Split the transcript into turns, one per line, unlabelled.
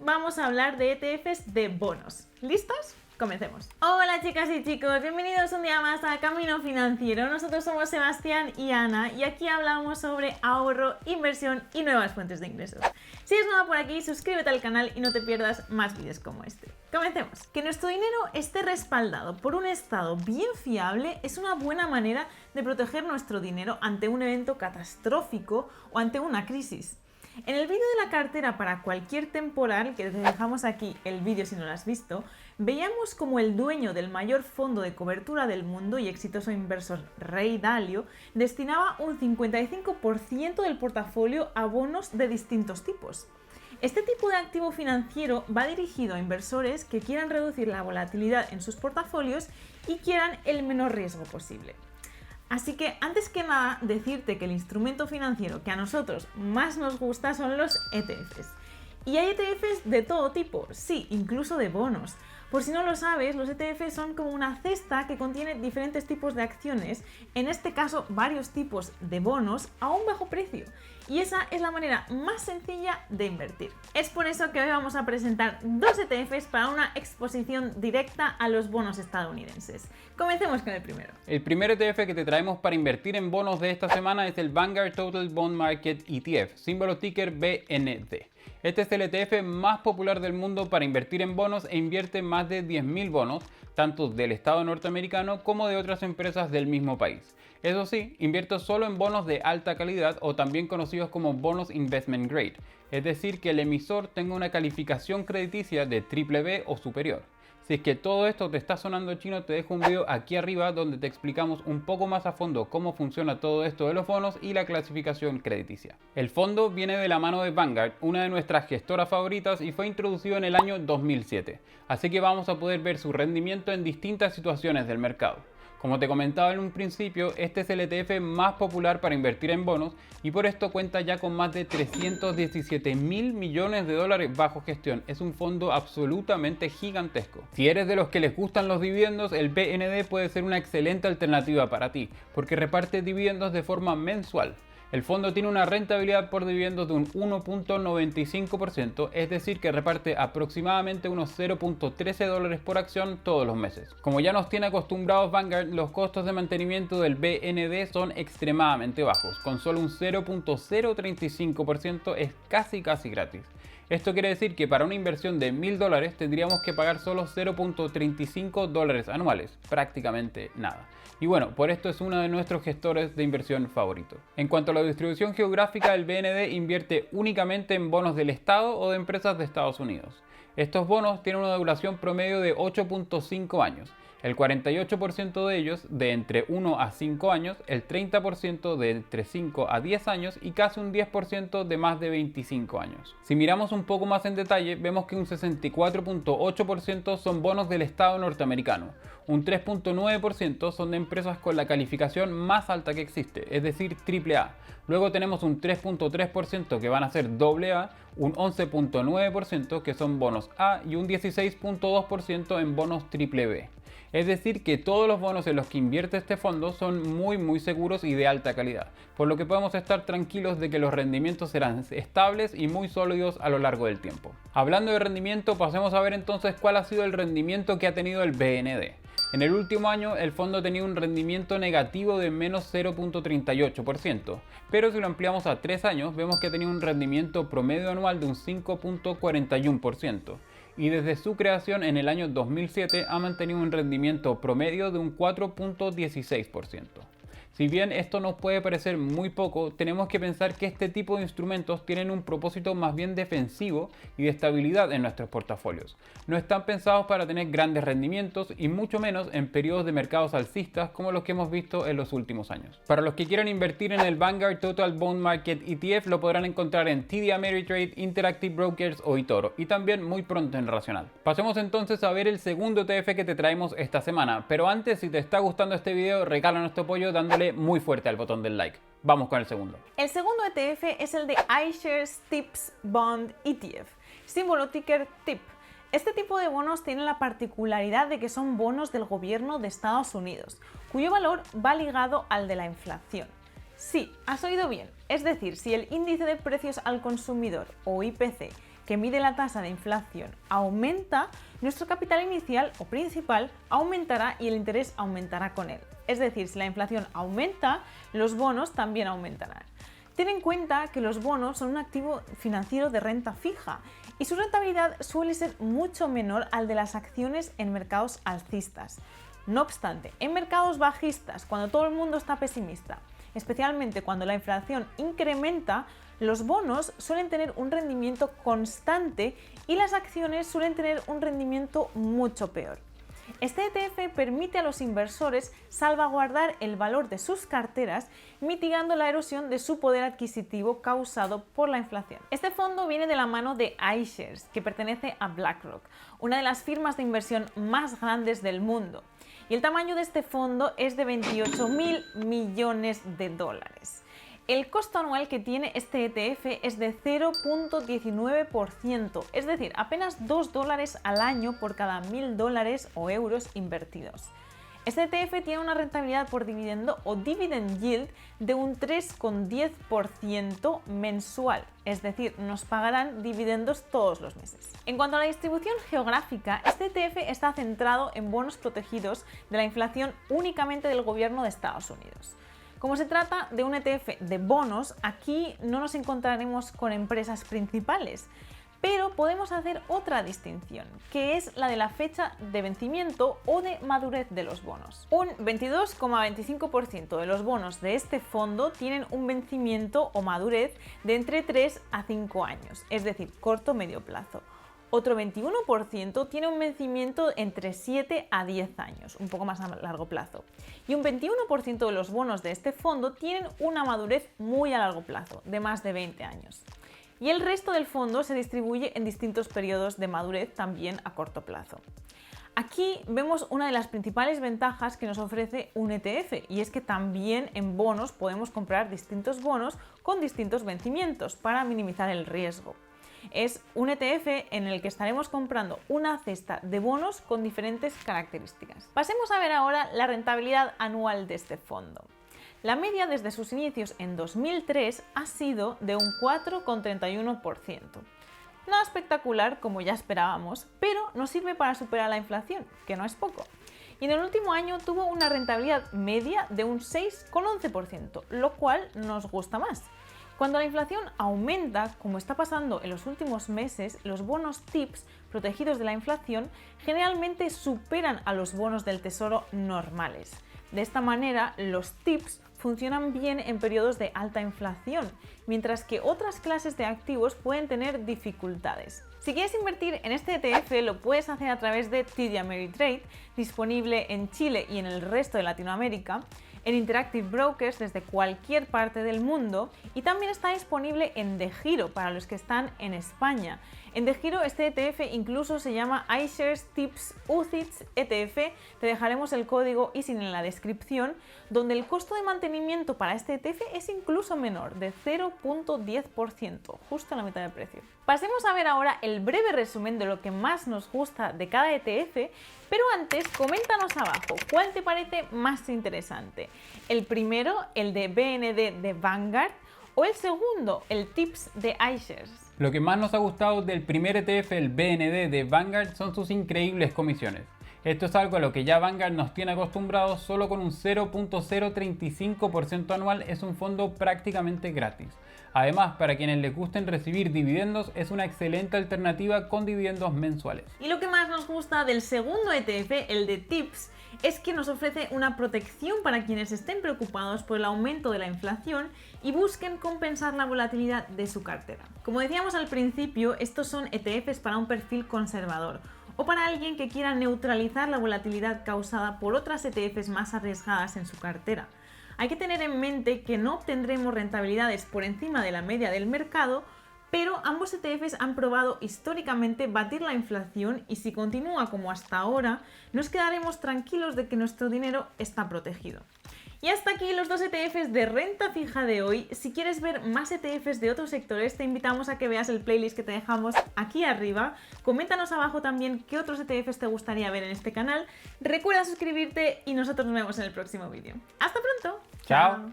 vamos a hablar de ETFs de bonos. ¿Listos? Comencemos. Hola chicas y chicos, bienvenidos un día más a Camino Financiero. Nosotros somos Sebastián y Ana y aquí hablamos sobre ahorro, inversión y nuevas fuentes de ingresos. Si eres nueva por aquí, suscríbete al canal y no te pierdas más vídeos como este. Comencemos. Que nuestro dinero esté respaldado por un estado bien fiable es una buena manera de proteger nuestro dinero ante un evento catastrófico o ante una crisis. En el vídeo de la cartera para cualquier temporal, que te dejamos aquí el vídeo si no lo has visto, veíamos como el dueño del mayor fondo de cobertura del mundo y exitoso inversor Ray Dalio destinaba un 55% del portafolio a bonos de distintos tipos. Este tipo de activo financiero va dirigido a inversores que quieran reducir la volatilidad en sus portafolios y quieran el menor riesgo posible. Así que antes que nada decirte que el instrumento financiero que a nosotros más nos gusta son los ETFs. Y hay ETFs de todo tipo, sí, incluso de bonos. Por si no lo sabes, los ETFs son como una cesta que contiene diferentes tipos de acciones, en este caso varios tipos de bonos a un bajo precio. Y esa es la manera más sencilla de invertir. Es por eso que hoy vamos a presentar dos ETFs para una exposición directa a los bonos estadounidenses. Comencemos con el primero.
El primer ETF que te traemos para invertir en bonos de esta semana es el Vanguard Total Bond Market ETF, símbolo ticker BND. Este es el ETF más popular del mundo para invertir en bonos e invierte más de 10.000 bonos, tanto del Estado norteamericano como de otras empresas del mismo país. Eso sí, invierte solo en bonos de alta calidad o también conocidos como bonos investment grade, es decir, que el emisor tenga una calificación crediticia de BBB o superior. Si es que todo esto te está sonando chino, te dejo un video aquí arriba donde te explicamos un poco más a fondo cómo funciona todo esto de los bonos y la clasificación crediticia. El fondo viene de la mano de Vanguard, una de nuestras gestoras favoritas, y fue introducido en el año 2007, así que vamos a poder ver su rendimiento en distintas situaciones del mercado. Como te comentaba en un principio, este es el ETF más popular para invertir en bonos y por esto cuenta ya con más de 317.000 millones de dólares bajo gestión. Es un fondo absolutamente gigantesco. Si eres de los que les gustan los dividendos, el BND puede ser una excelente alternativa para ti, porque reparte dividendos de forma mensual. El fondo tiene una rentabilidad por dividendos de un 1.95%, es decir que reparte aproximadamente unos 0.13 dólares por acción todos los meses. Como ya nos tiene acostumbrados Vanguard, los costos de mantenimiento del BND son extremadamente bajos, con solo un 0.035% es casi gratis. Esto quiere decir que para una inversión de $1.000 tendríamos que pagar solo 0.35 dólares anuales, prácticamente nada. Y bueno, por esto es uno de nuestros gestores de inversión favorito. En cuanto a la distribución geográfica, el BND invierte únicamente en bonos del Estado o de empresas de Estados Unidos. Estos bonos tienen una duración promedio de 8.5 años. El 48% de ellos de entre 1 a 5 años, el 30% de entre 5 a 10 años y casi un 10% de más de 25 años. Si miramos un poco más en detalle, vemos que un 64.8% son bonos del Estado norteamericano, un 3.9% son de empresas con la calificación más alta que existe, es decir, AAA. Luego tenemos un 3.3% que van a ser AA, un 11.9% que son bonos A y un 16.2% en bonos BBB. Es decir que todos los bonos en los que invierte este fondo son muy seguros y de alta calidad, por lo que podemos estar tranquilos de que los rendimientos serán estables y muy sólidos a lo largo del tiempo. Hablando de rendimiento, pasemos a ver entonces cuál ha sido el rendimiento que ha tenido el BND. En el último año el fondo ha tenido un rendimiento negativo de menos 0.38%, pero si lo ampliamos a 3 años vemos que ha tenido un rendimiento promedio anual de un 5.41%. Y desde su creación en el año 2007 ha mantenido un rendimiento promedio de un 4.16%. Si bien esto nos puede parecer muy poco, tenemos que pensar que este tipo de instrumentos tienen un propósito más bien defensivo y de estabilidad en nuestros portafolios. No están pensados para tener grandes rendimientos y mucho menos en periodos de mercados alcistas como los que hemos visto en los últimos años. Para los que quieran invertir en el Vanguard Total Bond Market ETF lo podrán encontrar en TD Ameritrade, Interactive Brokers o eToro y también muy pronto en Racional. Pasemos entonces a ver el segundo ETF que te traemos esta semana, pero antes, si te está gustando este video, regala nuestro apoyo dándole muy fuerte al botón del like. Vamos con el segundo.
El segundo ETF es el de iShares TIPS Bond ETF, símbolo ticker TIP. Este tipo de bonos tiene la particularidad de que son bonos del gobierno de Estados Unidos, cuyo valor va ligado al de la inflación. Sí, has oído bien, es decir, si el índice de precios al consumidor o IPC que mide la tasa de inflación, aumenta, nuestro capital inicial o principal aumentará y el interés aumentará con él. Es decir, si la inflación aumenta, los bonos también aumentarán. Ten en cuenta que los bonos son un activo financiero de renta fija y su rentabilidad suele ser mucho menor al de las acciones en mercados alcistas. No obstante, en mercados bajistas, cuando todo el mundo está pesimista, especialmente cuando la inflación incrementa, los bonos suelen tener un rendimiento constante y las acciones suelen tener un rendimiento mucho peor. Este ETF permite a los inversores salvaguardar el valor de sus carteras, mitigando la erosión de su poder adquisitivo causado por la inflación. Este fondo viene de la mano de iShares, que pertenece a BlackRock, una de las firmas de inversión más grandes del mundo. Y el tamaño de este fondo es de 28.000 millones de dólares. El costo anual que tiene este ETF es de 0.19%, es decir, apenas $2 al año por cada $1.000 o euros invertidos. Este ETF tiene una rentabilidad por dividendo o dividend yield de un 3,10% mensual, es decir, nos pagarán dividendos todos los meses. En cuanto a la distribución geográfica, este ETF está centrado en bonos protegidos de la inflación únicamente del gobierno de Estados Unidos. Como se trata de un ETF de bonos, aquí no nos encontraremos con empresas principales, pero podemos hacer otra distinción, que es la de la fecha de vencimiento o de madurez de los bonos. Un 22,25% de los bonos de este fondo tienen un vencimiento o madurez de entre 3 a 5 años, es decir, corto o medio plazo. Otro 21% tiene un vencimiento entre 7 a 10 años, un poco más a largo plazo. Y un 21% de los bonos de este fondo tienen una madurez muy a largo plazo, de más de 20 años. Y el resto del fondo se distribuye en distintos periodos de madurez, también a corto plazo. Aquí vemos una de las principales ventajas que nos ofrece un ETF, y es que también en bonos podemos comprar distintos bonos con distintos vencimientos para minimizar el riesgo. Es un ETF en el que estaremos comprando una cesta de bonos con diferentes características. Pasemos a ver ahora la rentabilidad anual de este fondo. La media desde sus inicios en 2003 ha sido de un 4,31%. Nada espectacular, como ya esperábamos, pero nos sirve para superar la inflación, que no es poco. Y en el último año tuvo una rentabilidad media de un 6,11%, lo cual nos gusta más. Cuando la inflación aumenta, como está pasando en los últimos meses, los bonos TIPS protegidos de la inflación generalmente superan a los bonos del tesoro normales. De esta manera, los TIPS funcionan bien en periodos de alta inflación, mientras que otras clases de activos pueden tener dificultades. Si quieres invertir en este ETF, lo puedes hacer a través de TD Ameritrade, disponible en Chile y en el resto de Latinoamérica, en Interactive Brokers desde cualquier parte del mundo, y también está disponible en DEGIRO para los que están en España. En DEGIRO este ETF incluso se llama iShares TIPS UCITS ETF, te dejaremos el código ISIN en la descripción, donde el costo de mantenimiento para este ETF es incluso menor, de 0,10%, justo a la mitad del precio. Pasemos a ver ahora el breve resumen de lo que más nos gusta de cada ETF, pero antes coméntanos abajo cuál te parece más interesante. El primero, el de BND de Vanguard, o el segundo, el TIPS de iShares.
Lo que más nos ha gustado del primer ETF, el BND de Vanguard, son sus increíbles comisiones. Esto es algo a lo que ya Vanguard nos tiene acostumbrados. Solo con un 0.035% anual es un fondo prácticamente gratis. Además, para quienes les gusten recibir dividendos, es una excelente alternativa con dividendos mensuales.
Y lo que más nos gusta del segundo ETF, el de TIPS, es que nos ofrece una protección para quienes estén preocupados por el aumento de la inflación y busquen compensar la volatilidad de su cartera. Como decíamos al principio, estos son ETFs para un perfil conservador o para alguien que quiera neutralizar la volatilidad causada por otras ETFs más arriesgadas en su cartera. Hay que tener en mente que no obtendremos rentabilidades por encima de la media del mercado, pero ambos ETFs han probado históricamente batir la inflación y si continúa como hasta ahora, nos quedaremos tranquilos de que nuestro dinero está protegido. Y hasta aquí los dos ETFs de renta fija de hoy. Si quieres ver más ETFs de otros sectores, te invitamos a que veas el playlist que te dejamos aquí arriba. Coméntanos abajo también qué otros ETFs te gustaría ver en este canal. Recuerda suscribirte y nosotros nos vemos en el próximo vídeo. ¡Hasta pronto!
¡Chao!